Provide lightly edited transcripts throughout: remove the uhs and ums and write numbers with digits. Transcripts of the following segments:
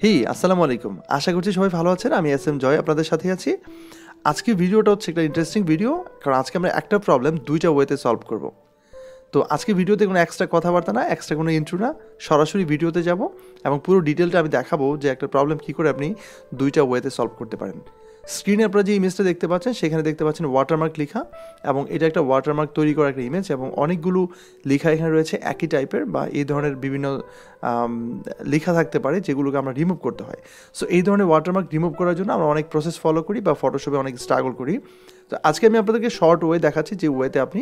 হেই আসসালামু আলাইকুম। আশা করছি সবাই ভালো আছেন। আমি এস এম জয় আপনাদের সাথে আছি। আজকের ভিডিওটা হচ্ছে একটা ইন্টারেস্টিং ভিডিও, কারণ আজকে আমরা একটা প্রবলেম দুইটা ওয়েতে সলভ করব। তো আজকে ভিডিওতে কোনো এক্সট্রা কথাবার্তা না, এক্সট্রা কোনো ইন্ট্রো না, সরাসরি ভিডিওতে যাব এবং পুরো ডিটেলটা আমি দেখাবো যে একটা প্রবলেম কী করে আপনি দুইটা ওয়েতে সলভ করতে পারেন। স্ক্রিনে আপনারা যে ইমেজটা দেখতে পাচ্ছেন সেখানে দেখতে পাচ্ছেন ওয়াটারমার্ক লেখা, এবং এটা একটা ওয়াটারমার্ক তৈরি করা একটা ইমেজ, এবং অনেকগুলো লেখা এখানে রয়েছে একই টাইপের বা এই ধরনের বিভিন্ন লেখা থাকতে পারে যেগুলোকে আমরা রিমুভ করতে হয়। সো এই ধরনের ওয়াটারমার্ক রিমুভ করার জন্য আমরা অনেক প্রসেস ফলো করি বা ফটোশপে অনেক স্ট্রাগল করি। তো আজকে আমি আপনাদেরকে শর্ট ওয়ে দেখাচ্ছি যে ওয়েতে আপনি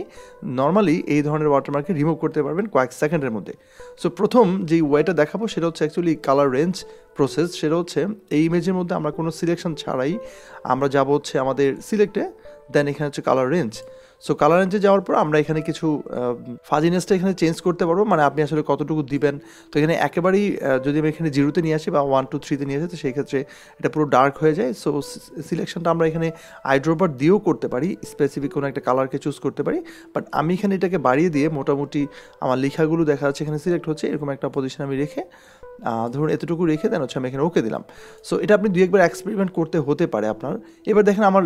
নর্মালি এই ধরনের ওয়াটারমার্ককে রিমুভ করতে পারবেন কয়েক সেকেন্ডের মধ্যে। সো প্রথম যে ওয়েটা দেখাবো সেটা হচ্ছে অ্যাকচুয়ালি কালার রেঞ্জ প্রসেস। সেটা হচ্ছে এই ইমেজের মধ্যে আমরা কোনো সিলেকশন ছাড়াই আমরা যাব হচ্ছে আমাদের সিলেক্টে, দেন এখানে হচ্ছে কালার রেঞ্জ। সো কালার রেঞ্জে যাওয়ার পর আমরা এখানে কিছু ফাজিনেসটা এখানে চেঞ্জ করতে পারবো, মানে আপনি আসলে কতটুকু দিবেন। তো এখানে একেবারেই যদি আমি এখানে জিরোতে নিয়ে আসি বা 1 2 3তে নিয়ে আসি, তো সেই ক্ষেত্রে এটা পুরো ডার্ক হয়ে যায়। সো সিলেকশনটা আমরা এখানে আইড্রপার দিয়েও করতে পারি, স্পেসিফিক কোনো একটা কালারকে চুজ করতে পারি, বাট আমি এখানে এটাকে বাড়িয়ে দিয়ে মোটামুটি আমার লেখাগুলো দেখা যাচ্ছে এখানে সিলেক্ট হচ্ছে, এরকম একটা পজিশন আমি রেখে ধরুন এতটুকু রেখে দেন হচ্ছে আমি এখানে ওকে দিলাম। সো এটা আপনি দুই একবার এক্সপেরিমেন্ট করতে হতে পারে আপনার। এবার দেখেন আমার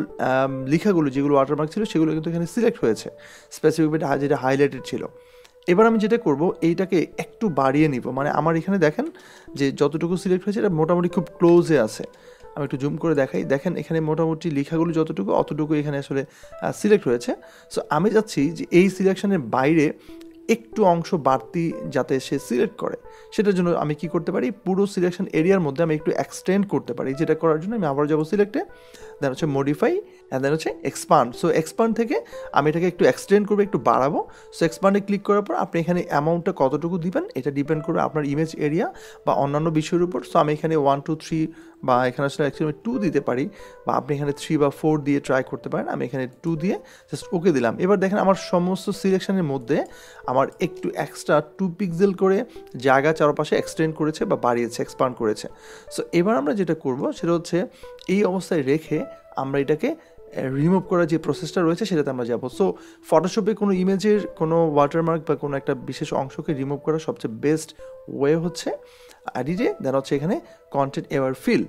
লেখাগুলো যেগুলো ওয়াটারমার্ক ছিল সেগুলো কিন্তু এখানে সিলেক্ট হয়েছে, স্পেসিফিক যেটা হাইলাইটেড ছিল। এবার আমি যেটা করব এইটাকে একটু বাড়িয়ে নিব, মানে আমার এখানে দেখেন যে যতটুকু সিলেক্ট হয়েছে এটা মোটামুটি খুব ক্লোজে আছে। আমি একটু জুম করে দেখাই, দেখেন এখানে মোটামুটি লেখাগুলো যতটুকু অতটুকু এখানে আসলে সিলেক্ট হয়েছে। সো আমি চাচ্ছি যে এই সিলেকশনের বাইরে একটু অংশ বাড়তি যাতে সে সিলেক্ট করে, সেটার জন্য আমি কি করতে পারি, পুরো সিলেকশন এরিয়ার মধ্যে আমি একটু এক্সটেন্ড করতে পারি। যেটা করার জন্য আমি আবার যাবো সিলেক্টে, দেন হচ্ছে মডিফাই, অ্যান্ড দেন হচ্ছে এক্সপান্ড। সো এক্সপান্ড থেকে আমি এটাকে একটু এক্সটেন্ড করবো, একটু বাড়াবো। সো এক্সপান্ডে ক্লিক করার পর আপনি এখানে অ্যামাউন্টটা কতটুকু দিবেন এটা ডিপেন্ড করবে আপনার ইমেজ এরিয়া বা অন্যান্য বিষয়ের উপর। সো আমি এখানে 1 2 3 বা এখানে আসলে অ্যাকচুয়ালি 2 দিতে পারি, বা আপনি এখানে 3 বা 4 দিয়ে ট্রাই করতে পারেন। আমি এখানে 2 দিয়ে জাস্ট ওকে দিলাম। এবার দেখেন আমার সমস্ত সিলেকশনের মধ্যে আমার একটু এক্সট্রা 2 পিক্সেল করে জায়গা চারপাশে এক্সটেন্ড করেছে বা বাড়িয়েছে, এক্সপান্ড করেছে। সো এবার আমরা যেটা করব সেটা হচ্ছে এই অবস্থায় রেখে আমরা এটাকে রিমুভ করার যে প্রসেসটা রয়েছে সেটাতে আমরা যাব। সো ফটোশপে কোনো ইমেজের কোনো ওয়াটারমার্ক বা কোনো একটা বিশেষ অংশকে রিমুভ করার সবচেয়ে বেস্ট ওয়ে হচ্ছে এডিটে, দেন হচ্ছে এখানে কন্টেন্ট এওয়ার ফিল।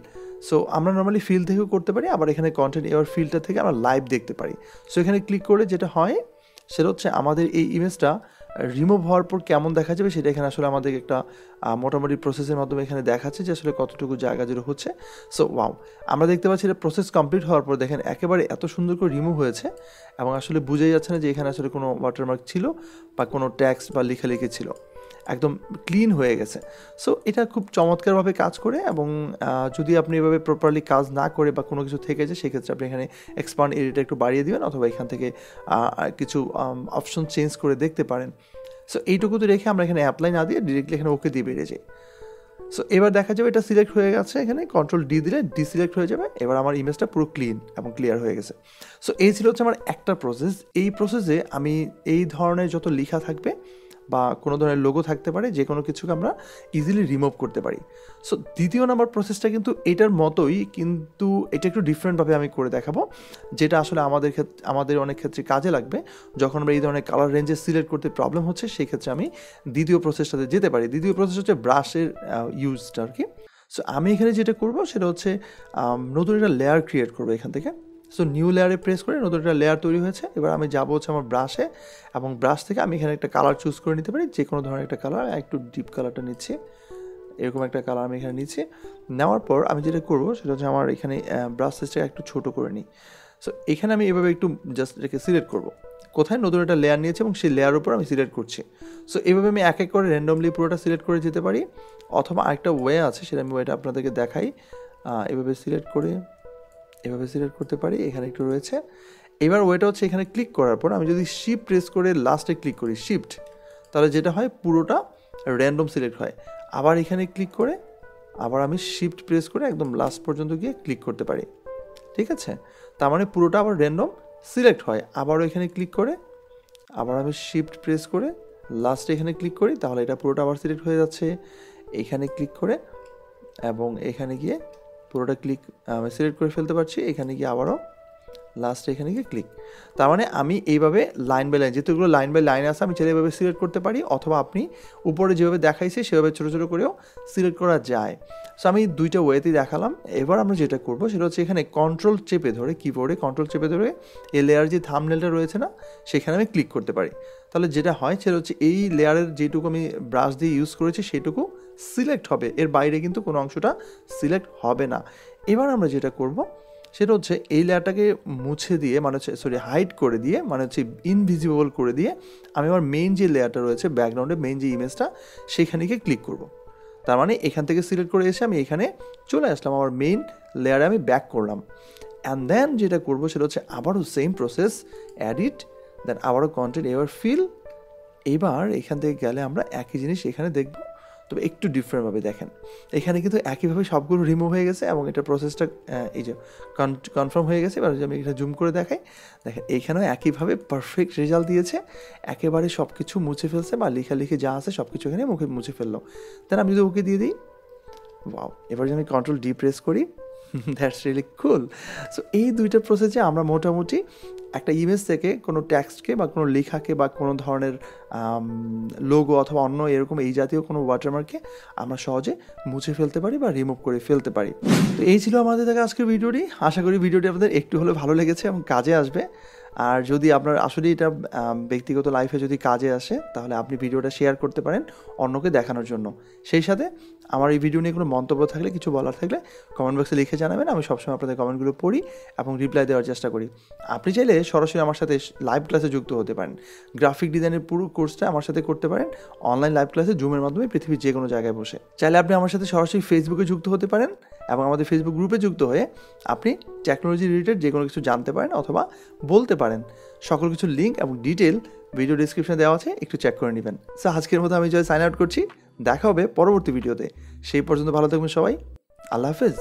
সো আমরা নর্মালি ফিল থেকেও করতে পারি, আবার এখানে কন্টেন্ট এওয়ার ফিলটা থেকে আমরা লাইভ দেখতে পারি। সো এখানে ক্লিক করে যেটা হয় সেটা হচ্ছে আমাদের এই ইমেজটা রিমুভ হওয়ার পর কেমন দেখা যাবে সেটা এখানে আসলে আমাদের একটা মোটামুটি প্রসেসের মাধ্যমে এখানে দেখাচ্ছে যে আসলে কতটুকু জায়গা জুড়ে হচ্ছে। সো ওয়াও, আমরা দেখতে পাচ্ছি এটা প্রসেস কমপ্লিট হওয়ার পর দেখেন একেবারে এত সুন্দর করে রিমুভ হয়েছে, এবং আসলে বোঝাই যাচ্ছে না যে এখানে আসলে কোনো ওয়াটারমার্ক ছিল বা কোনো ট্যাক্স বা লেখালেখি ছিল, একদম ক্লিন হয়ে গেছে। সো এটা খুব চমৎকারভাবে কাজ করে, এবং যদি আপনি এভাবে প্রপারলি কাজ না করে বা কোনো কিছু থেকে যায় সেক্ষেত্রে আপনি এখানে এক্সপান্ড এরিয়াটা একটু বাড়িয়ে দেবেন, অথবা এখান থেকে কিছু অপশন চেঞ্জ করে দেখতে পারেন। সো এইটুকু তো রেখে আমরা এখানে অ্যাপ্লাই না দিয়ে ডিরেক্টলি এখানে ওকে দিয়ে বেরিয়ে যাই। সো এবার দেখা যাবে এটা সিলেক্ট হয়ে গেছে, এখানে কন্ট্রোল ডি দিলে ডিসিলেক্ট হয়ে যাবে। এবার আমার ইমেজটা পুরো ক্লিন এবং ক্লিয়ার হয়ে গেছে। সো এই ছিল হচ্ছে আমার একটা প্রসেস। এই প্রসেসে আমি এই ধরনের যত লেখা থাকবে বা কোনো ধরনের লোগো থাকতে পারে, যে কোনো কিছুকে আমরা ইজিলি রিমুভ করতে পারি। সো দ্বিতীয় নাম্বার প্রসেসটা কিন্তু এটার মতোই, কিন্তু এটা একটু ডিফারেন্টভাবে আমি করে দেখাবো, যেটা আসলে আমাদের অনেক ক্ষেত্রে কাজে লাগবে যখন আমরা এই ধরনের কালার রেঞ্জে সিলেক্ট করতে প্রবলেম হচ্ছে। সেই ক্ষেত্রে আমি দ্বিতীয় প্রসেসটাতে যেতে পারি। দ্বিতীয় প্রসেস হচ্ছে ব্রাশের ইউজটা আর কি। সো আমি এখানে যেটা করবো সেটা হচ্ছে নতুন একটা লেয়ার ক্রিয়েট করবো এখান থেকে। সো নিউ লেয়ারে প্রেস করে নতুন একটা লেয়ার তৈরি হয়েছে। এবার আমি যাবো হচ্ছে আমার ব্রাশে, এবং ব্রাশ থেকে আমি এখানে একটা কালার চুজ করে নিতে পারি, যে কোনো ধরনের একটা কালার। একটু ডিপ কালারটা নিচ্ছি, এরকম একটা কালার আমি এখানে নিচ্ছি। নেওয়ার পর আমি যেটা করবো সেটা হচ্ছে আমার এখানে ব্রাশ সাইজটাকে একটু ছোটো করে নিই। সো এখানে আমি এভাবে একটু জাস্ট এটাকে সিলেক্ট করবো, কোথায় নতুন একটা লেয়ার নিয়েছি এবং সেই লেয়ার উপর আমি সিলেক্ট করছি। সো এইভাবে আমি এক এক করে র্যান্ডমলি পুরোটা সিলেক্ট করে যেতে পারি, অথবা আরেকটা ওয়ে আছে, সেটা আমি ওয়েটা আপনাদেরকে দেখাই। এভাবে সিলেক্ট করে এভাবে সিলেক্ট করতে পারি, এখানে একটু রয়েছে। এবার ওয়েটা হচ্ছে এখানে ক্লিক করার পর আমি যদি শিফট প্রেস করে লাস্টে ক্লিক করি শিফট, তাহলে যেটা হয় পুরোটা র্যান্ডম সিলেক্ট হয়। আবার এখানে ক্লিক করে আবার আমি শিফট প্রেস করে একদম লাস্ট পর্যন্ত গিয়ে ক্লিক করতে পারি, ঠিক আছে? তার মানে পুরোটা আবার র্যান্ডম সিলেক্ট হয়। আবারও এখানে ক্লিক করে আবার আমি শিফট প্রেস করে লাস্টে এখানে ক্লিক করি, তাহলে এটা পুরোটা আবার সিলেক্ট হয়ে যাচ্ছে। এখানে ক্লিক করে এবং এখানে গিয়ে পুরোটা সিলেক্ট করে ফেলতে পারছি। এখানে গিয়ে আবারও লাস্টে এখানে গিয়ে ক্লিক। তার মানে আমি এইভাবে লাইন বাই লাইন, যেহেতু এগুলো লাইন বাই লাইন আছে, আমি চাইলে এভাবে সিলেক্ট করতে পারি, অথবা আপনি উপরে যেভাবে দেখাইছে সেভাবে ছোটো ছোটো করেও সিলেক্ট করা যায়। সো আমি দুইটা ওয়েতেই দেখালাম। এবার আমরা যেটা করবো সেটা হচ্ছে এখানে কন্ট্রোল চেপে ধরে, কিবোর্ডে কন্ট্রোল চেপে ধরে এই লেয়ার যে থাম্বনেলটা রয়েছে না, সেখানে আমি ক্লিক করতে পারি। তাহলে যেটা হয় সেটা হচ্ছে এই লেয়ারের যেটুকু আমি ব্রাশ দিয়ে ইউজ করেছি সেটুকু সিলেক্ট হবে, এর বাইরে কিন্তু কোনো অংশটা সিলেক্ট হবে না। এবার আমরা যেটা করব সেটা হচ্ছে এই লেয়ারটাকে মুছে দিয়ে, মানে হচ্ছে হাইড করে দিয়ে, মানে হচ্ছে ইনভিজিবল করে দিয়ে আমি আমার মেইন যে লেয়ারটা রয়েছে ব্যাকগ্রাউন্ডে, মেইন যে ইমেজটা, সেখানে গিয়ে ক্লিক করব। তার মানে এখান থেকে সিলেক্ট করে এসে আমি এখানে চলে আসলাম, আমার মেইন লেয়ারে আমি ব্যাক করলাম। অ্যান্ড দেন যেটা করবো সেটা হচ্ছে আবারও সেম প্রসেস, এডিট, দেন আবারও কন্টেন্ট, এবার ফিল। এবার এখান থেকে গেলে আমরা একই জিনিস এখানে দেখব, তবে একটু ডিফারেন্টভাবে। দেখেন এখানে কিন্তু একইভাবে সবগুলো রিমুভ হয়ে গেছে এবং এটা প্রসেসটা এই যে কনফার্ম হয়ে গেছে। এবার আমি এখানে জুম করে দেখাই, দেখেন এইখানেও একইভাবে পারফেক্ট রেজাল্ট দিয়েছে, একেবারে সব কিছু মুছে ফেলছে, বা লেখালেখি যা আছে সব কিছু এখানে মুছে ফেললো। দেন আমি যদি ওকে দিয়ে দিই, ওয়াও, এবার যদি আমি কন্ট্রোল ডি প্রেস করি, দ্যাটস রিয়েলি কুল। সো এই দুইটা প্রসেসে আমরা মোটামুটি একটা ইমেজ থেকে কোনো টেক্সটকে বা কোনো লেখাকে বা কোনো ধরনের লোগো অথবা অন্য এরকম এই জাতীয় কোনো ওয়াটারমার্ককে আমরা সহজে মুছে ফেলতে পারি বা রিমুভ করে ফেলতে পারি। তো এই ছিল আমাদের দেখা আজকের ভিডিওটি। আশা করি ভিডিওটি আপনাদের একটু হলেও ভালো লেগেছে এবং কাজে আসবে। আর যদি আপনার আসলে এটা ব্যক্তিগত লাইফে যদি কাজে আসে, তাহলে আপনি ভিডিওটা শেয়ার করতে পারেন অন্যকে দেখানোর জন্য। সেই সাথে আমার এই ভিডিও নিয়ে কোনো মন্তব্য থাকলে, কিছু বলার থাকলে কমেন্ট বক্সে লিখে জানাবেন। আমি সবসময় আপনাদের কমেন্টগুলো পড়ি এবং রিপ্লাই দেওয়ার চেষ্টা করি। আপনি চাইলে সরাসরি আমার সাথে লাইভ ক্লাসে যুক্ত হতে পারেন। গ্রাফিক ডিজাইনের পুরো কোর্সটা আমার সাথে করতে পারেন অনলাইন লাইভ ক্লাসে, জুমের মাধ্যমে, পৃথিবীর যে কোনো জায়গায় বসে। চাইলে আপনি আমার সাথে সরাসরি ফেসবুকে যুক্ত হতে পারেন এবং আমাদের ফেসবুক গ্রুপে যুক্ত হয়ে আপনি টেকনোলজি রিলেটেড যে কোনো কিছু জানতে পারেন অথবা বলতে পারেন। সকল কিছুর লিঙ্ক এবং ডিটেল ভিডিও ডিসক্রিপশনে দেওয়া আছে, একটু চেক করে নেবেন। সো আজকের মতো আমি জয় সাইন আউট করছি। দেখা হবে পরবর্তী ভিডিওতে। সেই পর্যন্ত ভালো থাকবেন সবাই। আল্লাহ হাফেজ।